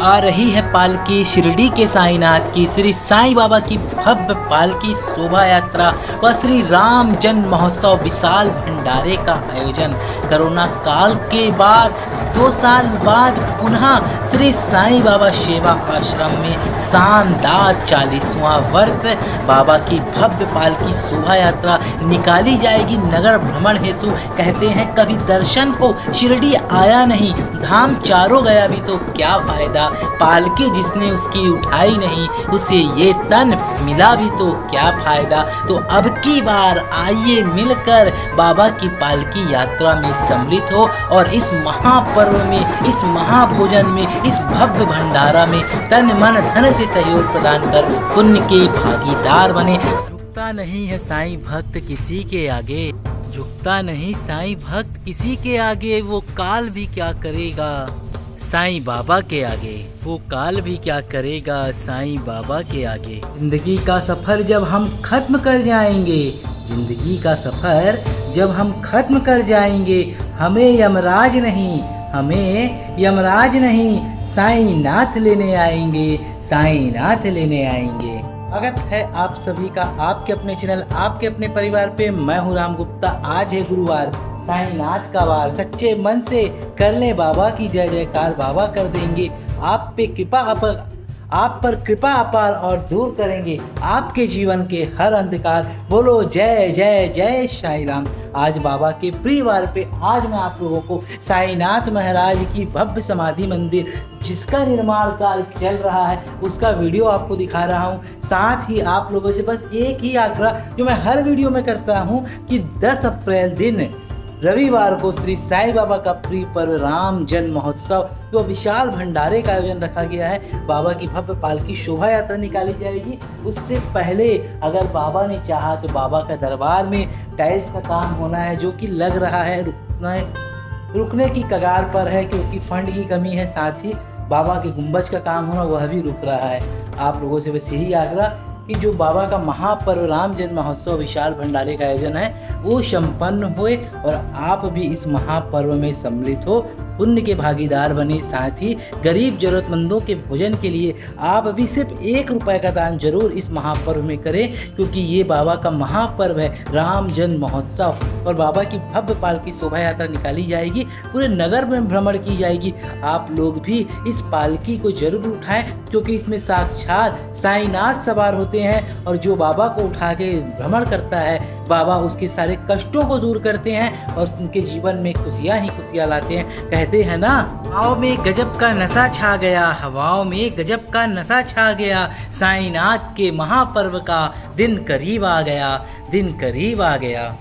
आ रही है पालकी शिरडी के साईनाथ की श्री साईं बाबा की भव्य पालकी शोभा यात्रा व श्री राम जन्म महोत्सव विशाल भंडारे का आयोजन। कोरोना काल के बाद 2 साल बाद पुनः श्री साईं बाबा सेवा आश्रम में शानदार 40वां वर्ष बाबा की भव्य पालकी शोभा यात्रा निकाली जाएगी नगर भ्रमण हेतु। कहते हैं कभी दर्शन को शिरडी आया नहीं, धाम चारों गया भी तो क्या फायदा, पालकी जिसने उसकी उठाई नहीं उसे ये तन मिला भी तो क्या फायदा। तो अब की बार आइए मिलकर बाबा की पालकी यात्रा में सम्मिलित हो और इस महापर्व में, इस महाभोजन में, इस भव्य भंडारा में तन मन धन से सहयोग प्रदान कर पुण्य के भागीदार बने। झुकता नहीं है साईं भक्त किसी के आगे, झुकता नहीं साईं भक्त किसी के आगे, वो काल भी क्या करेगा साईं बाबा के आगे, वो काल भी क्या करेगा साईं बाबा के आगे। जिंदगी का सफर जब हम खत्म कर जाएंगे, जिंदगी का सफर जब हम खत्म कर जाएंगे, हमें यमराज नहीं, हमें यमराज नहीं साईं नाथ लेने आएंगे, साईं नाथ लेने आएंगे। स्वागत है आप सभी का आपके अपने चैनल, आपके अपने परिवार पे। मैं हूँ राम गुप्ता। आज है गुरुवार, साईनाथ का वार। सच्चे मन से कर ले बाबा की जय जयकार, बाबा कर देंगे आप पे कृपा, आप पर कृपा अपार और दूर करेंगे आपके जीवन के हर अंधकार। बोलो जय जय जय साईं राम। आज बाबा के प्रिय वार पे आज मैं आप लोगों को साईनाथ महाराज की भव्य समाधि मंदिर जिसका निर्माण कार्य चल रहा है उसका वीडियो आपको दिखा रहा हूं। साथ ही आप लोगों से बस एक ही आग्रह जो मैं हर वीडियो में करता हूं कि 10 अप्रैल दिन रविवार को श्री साईं बाबा का प्रिय पर्व राम जन्म महोत्सव जो विशाल भंडारे का आयोजन रखा गया है। बाबा की भव्य पालकी शोभा यात्रा निकाली जाएगी। उससे पहले अगर बाबा ने चाहा तो बाबा का दरबार में टाइल्स का काम होना है जो कि लग रहा है रुकने की कगार पर है क्योंकि फंड की कमी है। साथ ही बाबा के गुंबज का काम होना वह भी रुक रहा है। आप लोगों से बस यही आग्रह कि जो बाबा का महापर्व राम जन्म महोत्सव विशाल भंडारे का आयोजन है वो संपन्न होए और आप भी इस महापर्व में सम्मिलित हो, पुण्य के भागीदार बने। साथ ही गरीब जरूरतमंदों के भोजन के लिए आप भी सिर्फ 1 रुपये का दान जरूर इस महापर्व में करें क्योंकि ये बाबा का महापर्व है राम जन्म महोत्सव और बाबा की भव्य पालकी शोभा यात्रा निकाली जाएगी, पूरे नगर में भ्रमण की जाएगी। आप लोग भी इस पालकी को जरूर उठाएं क्योंकि इसमें साक्षात साईनाथ सवार होते हैं और जो बाबा को उठा के भ्रमण करता है बाबा उसके सारे कष्टों को दूर करते हैं और उनके जीवन में खुशियां ही खुशियां लाते हैं। कहते हैं ना, हवाओं में गजब का नशा छा गया, हवाओं में गजब का नशा छा गया, साईनाथ के महापर्व का दिन करीब आ गया, दिन करीब आ गया।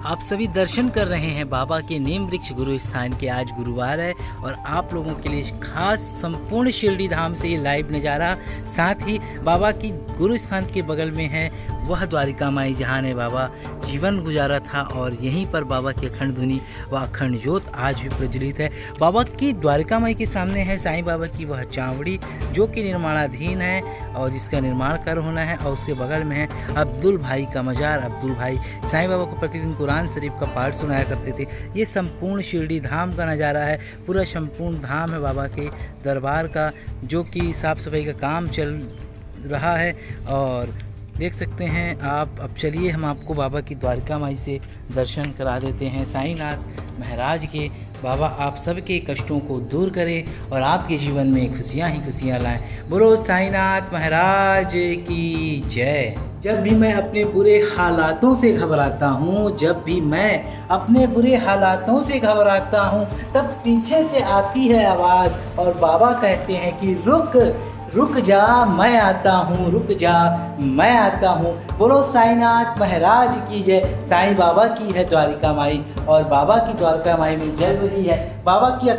आप सभी दर्शन कर रहे हैं बाबा के नीम वृक्ष गुरु स्थान के। आज गुरुवार है और आप लोगों के लिए खास संपूर्ण शिरडी धाम से ये लाइव नज़ारा। साथ ही बाबा की गुरु स्थान के बगल में है वह द्वारिका माई जहाँ ने बाबा जीवन गुजारा था और यहीं पर बाबा की अखंड धुनी व अखंड ज्योत आज भी प्रज्वलित है। बाबा की द्वारिका माई के सामने है साईं बाबा की वह चावड़ी जो कि निर्माणाधीन है और जिसका निर्माण कार्य होना है और उसके बगल में है अब्दुल भाई का मजार। अब्दुल भाई साईं बाबा को प्रतिदिन कुरान शरीफ का पाठ सुनाया करते थे। ये संपूर्ण शिरडी धाम का नज़ारा है, पूरा संपूर्ण धाम है बाबा के दरबार का जो कि साफ़ सफाई का काम चल रहा है और देख सकते हैं आप। अब चलिए हम आपको बाबा की द्वारिका माई से दर्शन करा देते हैं साईनाथ महाराज के। बाबा आप सबके कष्टों को दूर करें और आपके जीवन में खुशियां ही खुशियां लाएं। बोलो साईनाथ महाराज की जय। जब भी मैं अपने बुरे हालातों से घबराता हूँ, जब भी मैं अपने बुरे हालातों से घबराता हूँ तब पीछे से आती है आवाज़ और बाबा कहते हैं कि रुक जा मैं आता हूँ, रुक जा मैं आता हूँ। बोलो साईनाथ महाराज की जय। साईं बाबा की है द्वारिका माई और बाबा की द्वारिका माई में जल रही है बाबा की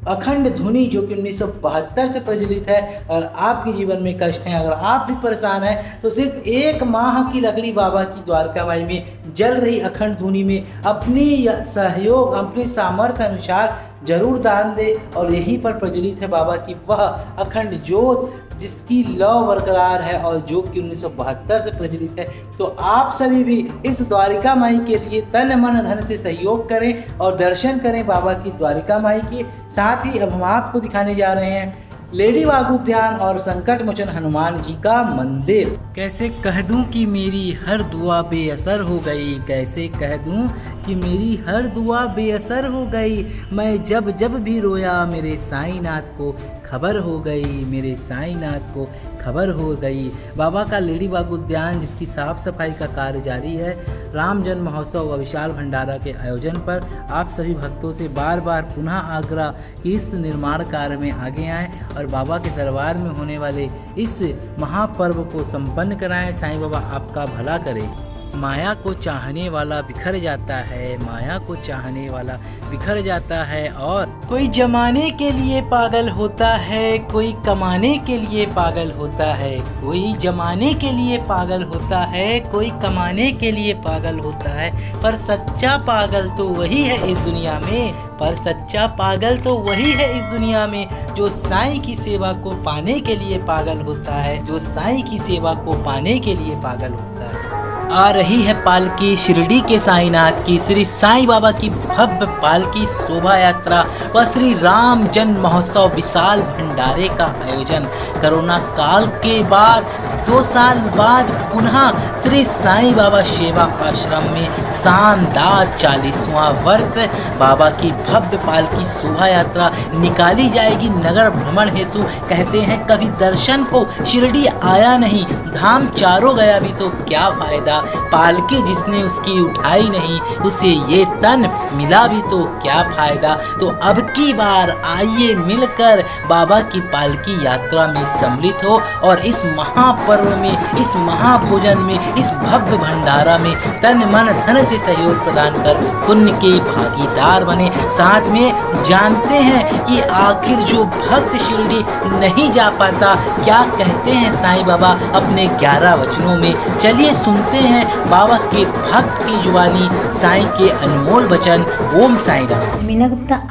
अखंड धुनी जो कि 1972 से प्रचलित है। और आपके जीवन में कष्ट हैं, अगर आप भी परेशान हैं तो सिर्फ 1 माह की लकड़ी बाबा की द्वारका माई में जल रही अखंड धुनी में अपनी सहयोग अपने सामर्थ्य अनुसार जरूर दान दे। और यहीं पर प्रज्वलित है बाबा की वह अखंड ज्योत जिसकी लौ बरकरार है और जो कि 1972 से प्रचलित है। तो आप सभी भी इस द्वारिका माई के लिए तन मन धन से सहयोग करें और दर्शन करें बाबा की द्वारिका माई के। साथ ही अब हम आपको दिखाने जा रहे हैं लेडी बाग उद्यान और संकट मोचन हनुमान जी का मंदिर। कैसे कह दूं कि मेरी हर दुआ बेअसर हो गई, कैसे कह दूं कि मेरी हर दुआ बेअसर हो गई। मैं जब जब भी रोया मेरे साईनाथ को खबर हो गई, मेरे साईनाथ को खबर हो गई। बाबा का लेडी बाग उद्यान जिसकी साफ सफाई का कार्य जारी है, राम जन्म महोत्सव व विशाल भंडारा के आयोजन पर आप सभी भक्तों से बार बार पुनः आग्रह कि इस निर्माण कार्य में आगे आएं और बाबा के दरबार में होने वाले इस महापर्व को संपन्न कराएं। साईं बाबा आपका भला करे। माया को चाहने वाला बिखर जाता है, माया को चाहने वाला बिखर जाता है। और कोई जमाने के लिए पागल होता है, कोई कमाने के लिए पागल होता है, कोई जमाने के लिए पागल होता है, कोई कमाने के लिए पागल होता है। पर सच्चा पागल तो वही है इस दुनिया में, पर सच्चा पागल तो वही है इस दुनिया में जो साईं की सेवा को पाने के लिए पागल होता है, जो साईं की सेवा को पाने के लिए पागल होता है। आ रही है पालकी शिरडी के साईनाथ की, श्री साईं बाबा की भव्य पालकी शोभा यात्रा व श्री राम जन्म महोत्सव विशाल भंडारे का आयोजन। कोरोना काल के बाद 2 साल बाद पुनः श्री साईं बाबा सेवा आश्रम में शानदार 40वां वर्ष बाबा की भव्य पालकी शोभा यात्रा निकाली जाएगी नगर भ्रमण हेतु। कहते हैं कभी दर्शन को शिरडी आया नहीं, धाम चारों गया भी तो क्या फायदा। पालकी जिसने उसकी उठाई नहीं, उसे ये तन मिला भी तो क्या फायदा। तो अब की बार आइए मिलकर बाबा की पालकी यात्रा में सम्मिलित हो और इस महापर्व में, इस महाभोजन में, इस भव्य भंडारा में तन मन धन से सहयोग प्रदान कर पुण्य के भागीदार बने। साथ में जानते हैं कि आखिर जो भक्त शिरडी नहीं जा पाता क्या कहते हैं साईं बाबा अपने 11 वचनों में। चलिए सुनते हैं बाबा के भक्त की जुबानी साईं के अनमोल वचन। ओम साईं राम। मीना गुप्ता।